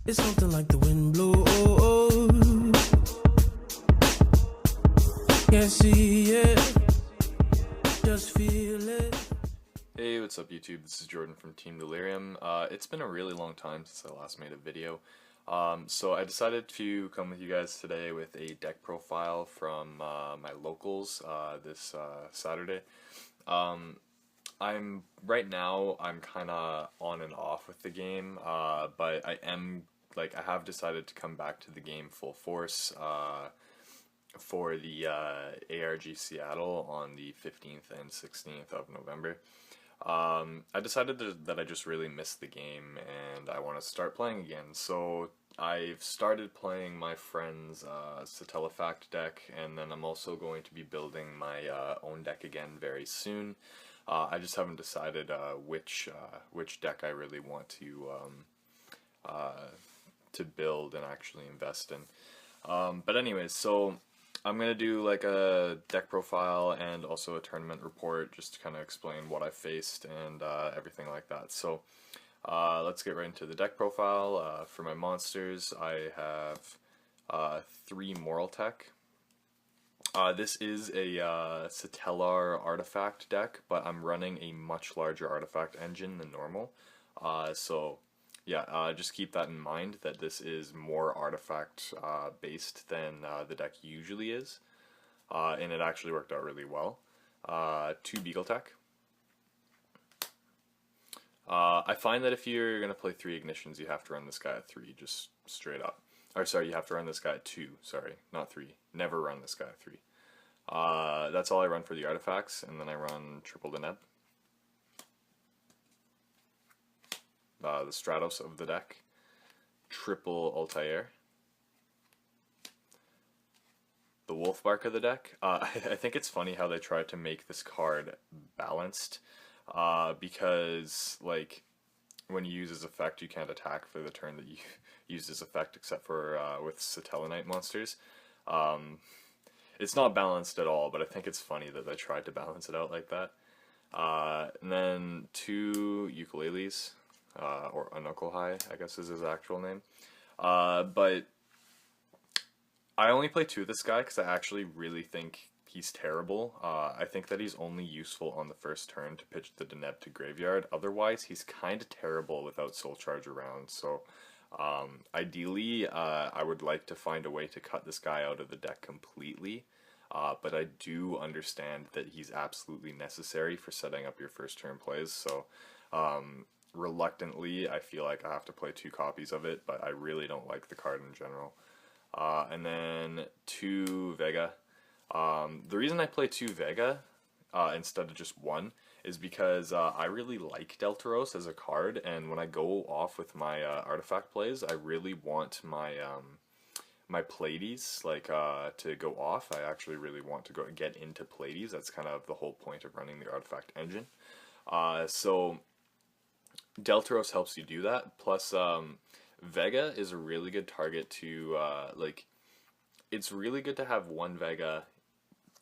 It's something like the wind blows. Can't see it, just feel it. Hey, what's up YouTube? This is Jordan from Team Delirium. It's been a really long time since I last made a video. So I decided to come with you guys today with a deck profile from my locals this Saturday. Right now I'm kind of on and off with the game, but I have decided to come back to the game full force for the ARG Seattle on the 15th and 16th of November. I decided that I just really missed the game and I want to start playing again. So I've started playing my friend's Satellar deck, and then I'm also going to be building my own deck again very soon. I just haven't decided which deck I really want to build and actually invest in. But anyways, so I'm going to do like a deck profile and also a tournament report just to kind of explain what I faced and everything like that. So let's get right into the deck profile. For my monsters, I have 3 Moral Tech. This is a Satellar artifact deck, but I'm running a much larger artifact engine than normal. So yeah, just keep that in mind, that this is more artifact based than the deck usually is, and it actually worked out really well. 2 Beagle Tech. I find that if you're going to play 3 Ignitions, you have to run this guy at 3, just straight up. Or sorry, you have to run this guy at 2, sorry, not 3. Never run this guy at 3. That's all I run for the artifacts, and then I run triple Deneb. The Stratos of the deck, triple Altair, the Wolfbark of the deck. I think it's funny how they tried to make this card balanced, because like when you use his effect, you can't attack for the turn that you use his effect, except for with Satellarite monsters. It's not balanced at all, but I think it's funny that they tried to balance it out like that. And then 2 ukuleles. Or Unuklehigh, I guess is his actual name. But I only play 2 of this guy because I actually really think he's terrible. I think that he's only useful on the first turn to pitch the Deneb to graveyard. Otherwise, he's kind of terrible without Soul Charge around. So ideally, I would like to find a way to cut this guy out of the deck completely. But I do understand that he's absolutely necessary for setting up your first turn plays. So reluctantly, I feel like I have to play 2 copies of it, but I really don't like the card in general. And then 2 Vega. The reason I play 2 Vega instead of just 1 is because I really like Deltaros as a card, and when I go off with my artifact plays, I really want my my Pleiades to go off. I actually really want to get into Pleiades. That's kind of the whole point of running the artifact engine. So Deltaros helps you do that. Plus, Vega is a really good target to, it's really good to have 1 Vega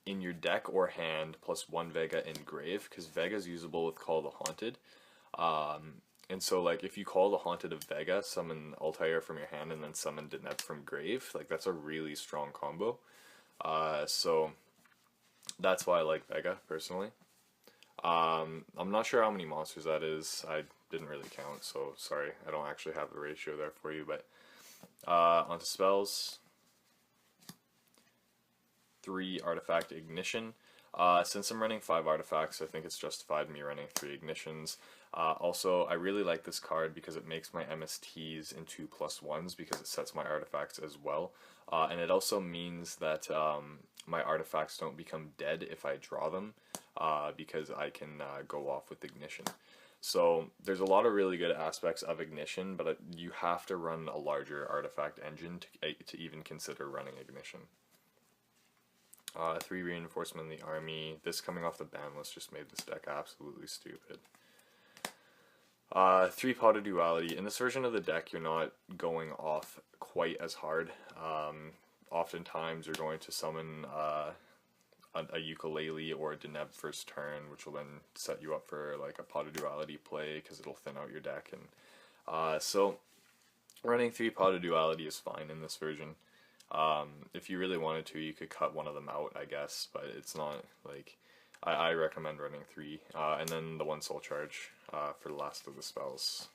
in your deck or hand, plus 1 Vega in grave, because Vega is usable with Call the Haunted. And so, like, if you call the Haunted of Vega, summon Altair from your hand, and then summon Deneb from grave, like, that's a really strong combo. So, that's why I like Vega, personally. I'm not sure how many monsters that is. I didn't really count, so sorry. I don't actually have the ratio there for you, but onto spells. 3 Artifact Ignition. Since I'm running 5 artifacts, I think it's justified me running 3 Ignitions. Also, I really like this card because it makes my MSTs into +1s because it sets my artifacts as well. And it also means that my artifacts don't become dead if I draw them, because I can go off with Ignition. So there's a lot of really good aspects of Ignition, but you have to run a larger artifact engine to even consider running Ignition. 3 Reinforcement in the army. This coming off the ban list just made this deck absolutely stupid. 3 Pot of Duality. In this version of the deck, you're not going off quite as hard. Oftentimes you're going to summon a ukulele or a Deneb first turn, which will then set you up for like a Pot of Duality play because it'll thin out your deck. And so Running 3 Pot of Duality is fine in this version. If you really wanted to, you could cut one of them out, I guess, but it's not, like, I recommend running 3, and then the 1 Soul Charge for the last of the spells.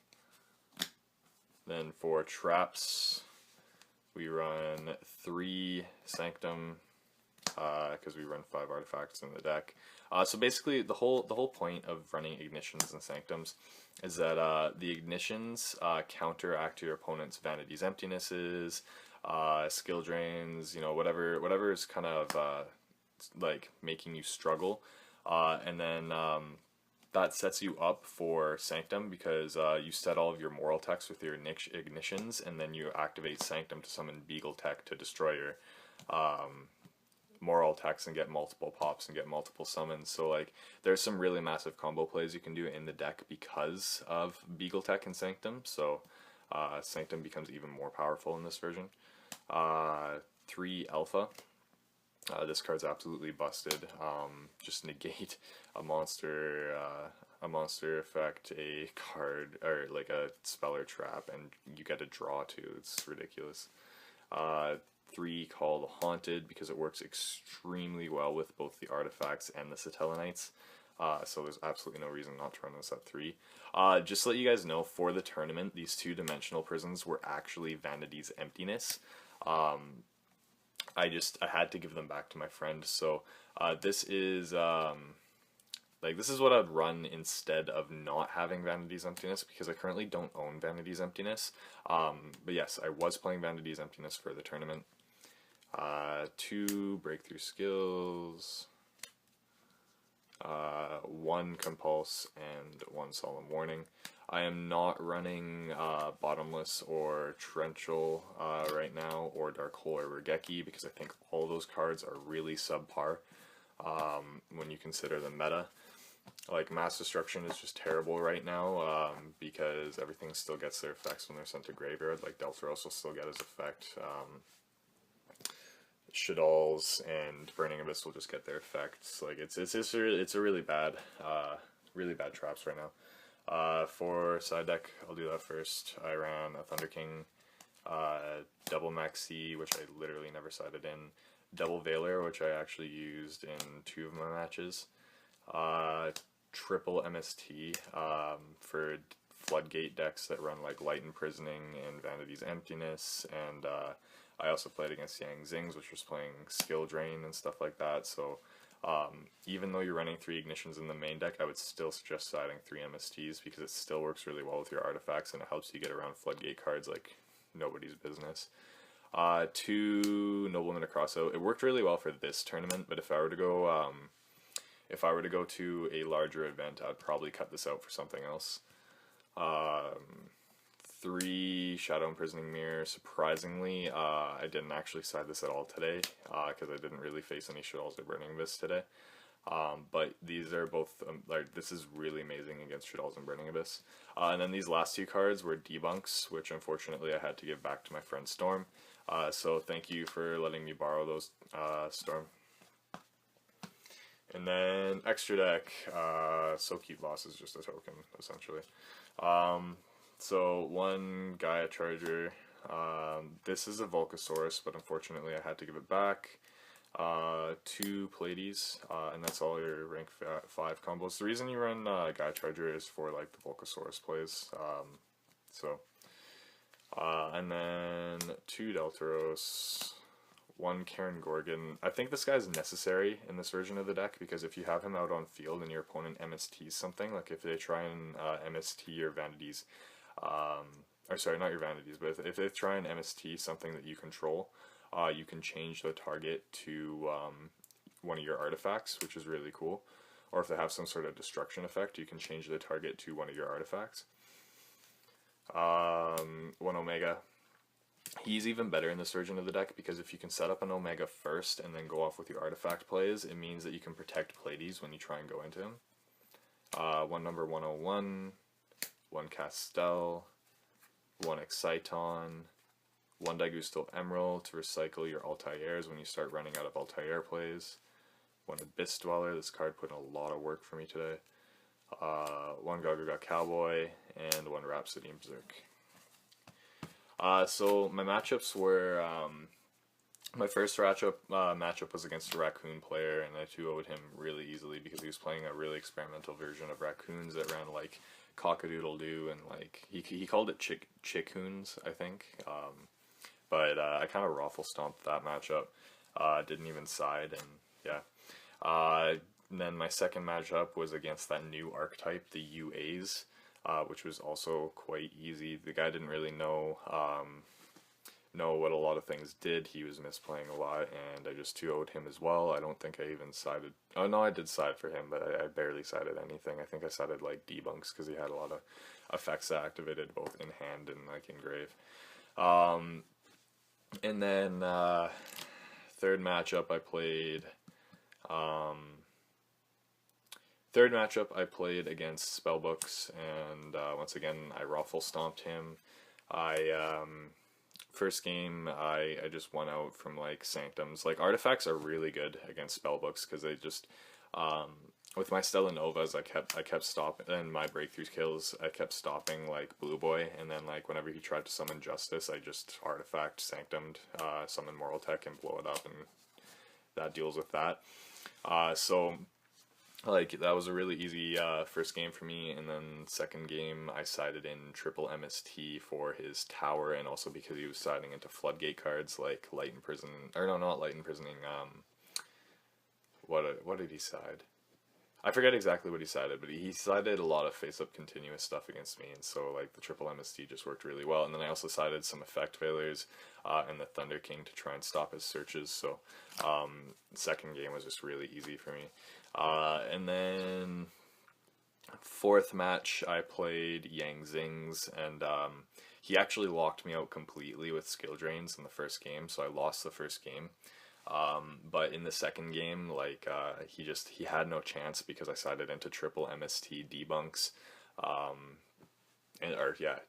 Then for traps, we run 3 Sanctum, because we run 5 artifacts in the deck. So basically, the whole point of running Ignitions and Sanctums is that the Ignitions counteract your opponent's Vanity's Emptinesses, skill drains, you know, whatever is kind of like making you struggle, and then that sets you up for Sanctum because you set all of your moral techs with your Ignitions, and then you activate Sanctum to summon Beagle Tech to destroy your moral techs and get multiple pops and get multiple summons. So like there's some really massive combo plays you can do in the deck because of Beagle Tech and Sanctum. So Sanctum becomes even more powerful in this version. 3 Alpha. This card's absolutely busted. Just negate a monster effect, a card, or like a spell or trap, and you get a draw too. It's ridiculous. 3 called Haunted because it works extremely well with both the artifacts and the Satellanites. So there's absolutely no reason not to run this at 3. Just to let you guys know, for the tournament, these 2-dimensional prisons were actually Vanity's Emptiness. I had to give them back to my friend. So this is this is what I'd run instead of not having Vanity's Emptiness, because I currently don't own Vanity's Emptiness. But yes, I was playing Vanity's Emptiness for the tournament. 2 Breakthrough Skills, 1 Compulse, and 1 Solemn Warning. I am not running Bottomless or Torrential right now, or Dark Hole or Regeki, because I think all those cards are really subpar when you consider the meta. Like, Mass Destruction is just terrible right now, because everything still gets their effects when they're sent to graveyard. Like, Delphoros will still get his effect. Shaddolls and Burning Abyss will just get their effects. Like, it's a really bad traps right now. For side deck, I'll do that first. I ran a Thunder King, double Maxi, which I literally never sided in, double Veiler, which I actually used in 2 of my matches, triple MST for Floodgate decks that run like Light Imprisoning and Vanity's Emptiness, and I also played against Yang Zings, which was playing Skill Drain and stuff like that. So even though you're running 3 Ignitions in the main deck, I would still suggest siding 3 MSTs because it still works really well with your artifacts, and it helps you get around Floodgate cards like nobody's business. 2 Nobleman of Crossout. It worked really well for this tournament, but if I were to go to a larger event, I'd probably cut this out for something else. 3 Shadow Imprisoning Mirror. Surprisingly, I didn't actually side this at all today, because I didn't really face any Shaddolls or Burning Abyss today. But these are both, this is really amazing against Shaddolls and Burning Abyss. And then these last 2 cards were debunks, which unfortunately I had to give back to my friend Storm. So thank you for letting me borrow those, Storm. And then extra deck, Soulkeep Loss is just a token, essentially. So 1 Gaia Charger, this is a Volcasaurus, but unfortunately I had to give it back. 2 Pleiades, and that's all your rank 5 combos. The reason you run Gaia Charger is for like the Volcasaurus plays. And then 2 Deltaros, 1 Karen Gorgon. I think this guy's necessary in this version of the deck, because if you have him out on field and your opponent MSTs something, like if they try and MST your Vanities, or sorry, not your Vanities, but if they try and MST something that you control, you can change the target to one of your artifacts, which is really cool. Or if they have some sort of destruction effect, you can change the target to one of your artifacts. 1 Omega. He's even better in this version of the deck, because if you can set up an Omega first and then go off with your artifact plays, it means that you can protect Pleiades when you try and go into him. 1 number 101, 1 Castel, 1 Exciton, 1 Daigusto Emerald to recycle your Altairs when you start running out of Altair plays, 1 Abyss Dweller. This card put in a lot of work for me today. 1 Gagaga Cowboy, and 1 Rhapsody Berserk. So my matchups were my first matchup was against a raccoon player, and I 2-0'd him really easily because he was playing a really experimental version of raccoons that ran like cock-a-doodle-doo, and like he called it chickoons, I think. But I kind of raffle stomped that matchup. Didn't even side, and yeah. And then my second matchup was against that new archetype, the UAs, which was also quite easy. The guy didn't really know what a lot of things did. He was misplaying a lot, and I just 2-0'd him as well. I don't think I even sided. Oh no, I did side for him, but I barely sided anything. I think I sided like debunks because he had a lot of effects that activated both in hand and like in grave. And then third matchup I played against Spellbooks, and once again I raffle stomped him. First game I just won out from like Sanctums. Like artifacts are really good against Spellbooks because they just with my Stella Novas I kept stopping, and my breakthrough kills I kept stopping like Blue Boy, and then like whenever he tried to summon Justice I just artifact Sanctumed, summon Moral Tech and blow it up, and that deals with that. So like that was a really easy first game for me, and then second game I sided in triple MST for his tower, and also because he was siding into floodgate cards like Light Imprison, or no, not Light Imprisoning. What did he side? I forget exactly what he sided, but he sided a lot of face-up continuous stuff against me, and so like the triple MST just worked really well. And then I also sided some effect failures and the Thunder King to try and stop his searches. So second game was just really easy for me. And then fourth match I played Yang Zings, and he actually locked me out completely with skill drains in the first game, so I lost the first game. But in the second game, like, he had no chance because I sided into triple MST debunks,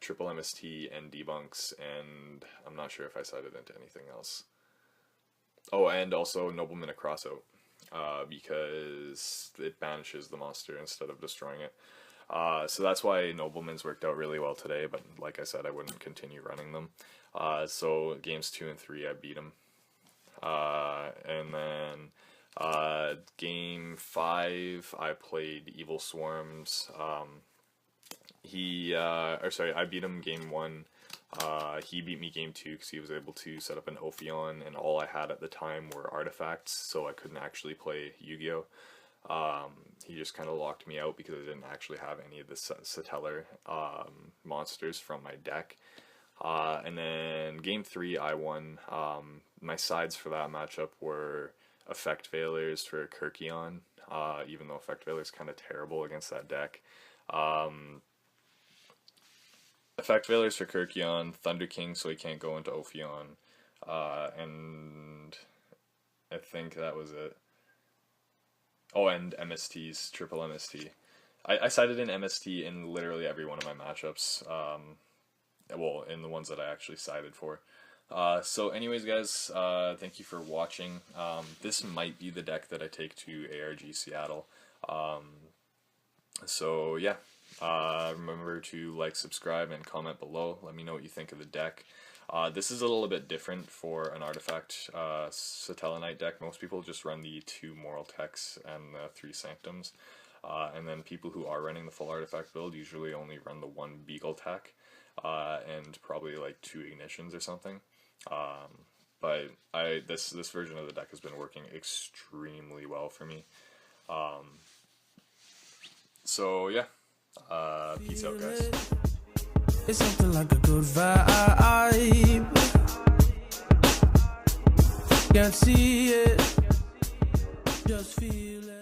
triple MST and debunks, and I'm not sure if I sided into anything else. Oh, and also Nobleman a crossout, because it banishes the monster instead of destroying it. So that's why Nobleman's worked out really well today, but like I said, I wouldn't continue running them. So games 2 and 3, I beat him. And then game 5 I played Evil Swarms. I beat him game 1. He beat me game 2 because he was able to set up an Ophion, and all I had at the time were artifacts, so I couldn't actually play Yu-Gi-Oh! He just kind of locked me out because I didn't actually have any of the Satellar monsters from my deck. And then game 3 I won. My sides for that matchup were effect failures for Kirkion, even though effect failure is kind of terrible against that deck. Effect failures for Kirkion, Thunder King so he can't go into Ophion, and I think that was it. Oh, and MSTs, triple MST. I sided in MST in literally every one of my matchups. Well, in the ones that I actually sided for. So anyways, guys, thank you for watching. This might be the deck that I take to ARG Seattle. So yeah, remember to like, subscribe, and comment below. Let me know what you think of the deck. This is a little bit different for an artifact Satellar deck. Most people just run the 2 Moral Techs and the 3 Sanctums. And then people who are running the full artifact build usually only run the 1 Beagle Tech. And probably like 2 Ignitions or something. But this version of the deck has been working extremely well for me. So yeah, peace out, guys. It's something like a good vibe. Can't see it, just feel it.